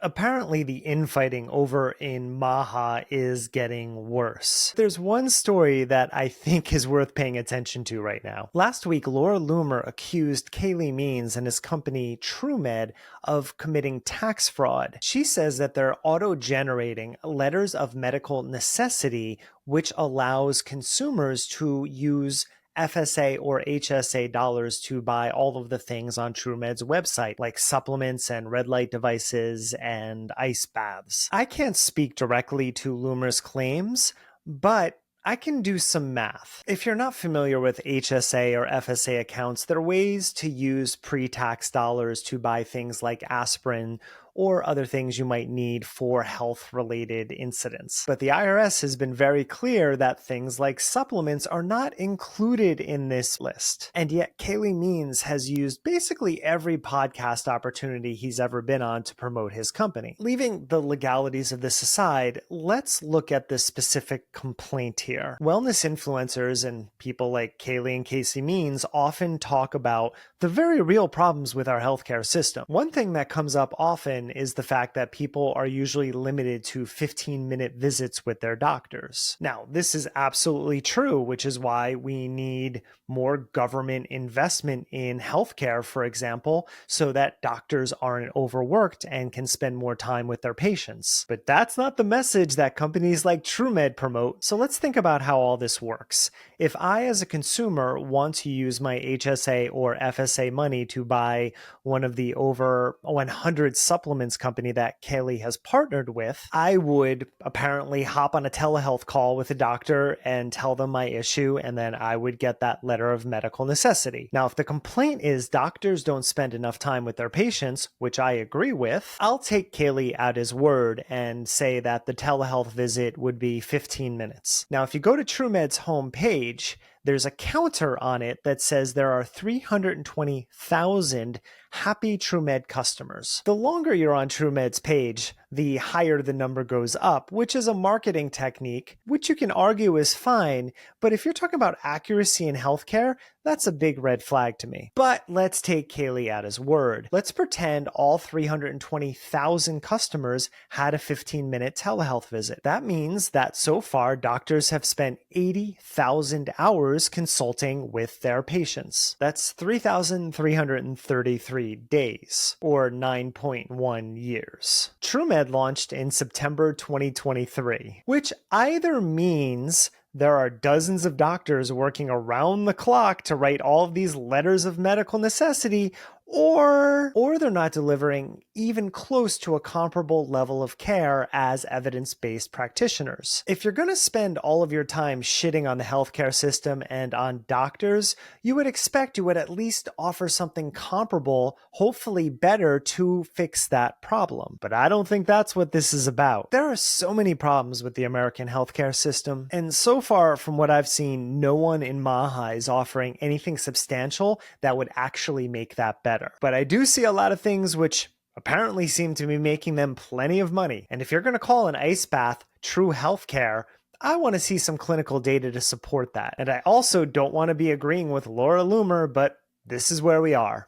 Apparently, the infighting over in MAHA is getting worse. There's one story that I think is worth paying attention to right now. Last week, Laura Loomer accused Calley Means and his company Truemed of committing tax fraud. She says that they're auto-generating letters of medical necessity, which allows consumers to use FSA or HSA dollars to buy all of the things on Truemed's website, like supplements and red light devices and ice baths. I can't speak directly to Loomer's claims, but I can do some math. If you're not familiar with HSA or FSA accounts, there are ways to use pre-tax dollars to buy things like aspirin or other things you might need for health-related incidents. But the IRS has been very clear that things like supplements are not included in this list. And yet Calley Means has used basically every podcast opportunity he's ever been on to promote his company. Leaving the legalities of this aside, let's look at the specific complaint here. Wellness influencers and people like Calley and Casey Means often talk about the very real problems with our healthcare system. One thing that comes up often is the fact that people are usually limited to 15-minute visits with their doctors. Now, this is absolutely true, which is why we need more government investment in healthcare, for example, so that doctors aren't overworked and can spend more time with their patients. But that's not the message that companies like Truemed promote. So let's think about how all this works. If I, as a consumer, want to use my HSA or FSA money to buy one of the over 100 supplements company that Calley has partnered with, I would apparently hop on a telehealth call with a doctor and tell them my issue, and then I would get that letter of medical necessity. Now, if the complaint is doctors don't spend enough time with their patients, which I agree with, I'll take Calley at his word and say that the telehealth visit would be 15 minutes. Now, if you go to Truemed's homepage, there's a counter on it that says there are 320,000 happy Truemed customers. The longer you're on Truemed's page, the higher the number goes up, which is a marketing technique, which you can argue is fine, but if you're talking about accuracy in healthcare, that's a big red flag to me. But let's take Calley at his word. Let's pretend all 320,000 customers had a 15-minute telehealth visit. That means that so far, doctors have spent 80,000 hours consulting with their patients. That's 3,333 days, or 9.1 years. Truemed launched in September 2023, which either means there are dozens of doctors working around the clock to write all of these letters of medical necessity, or they're not delivering even close to a comparable level of care as evidence-based practitioners. If you're going to spend all of your time shitting on the healthcare system and on doctors, you would expect you would at least offer something comparable, hopefully better, to fix that problem. But I don't think that's what this is about. There are so many problems with the American healthcare system, and so far from what I've seen, no one in MAHA is offering anything substantial that would actually make that better. But I do see a lot of things which apparently seem to be making them plenty of money. And if you're going to call an ice bath true healthcare, I want to see some clinical data to support that. And I also don't want to be agreeing with Laura Loomer, but this is where we are.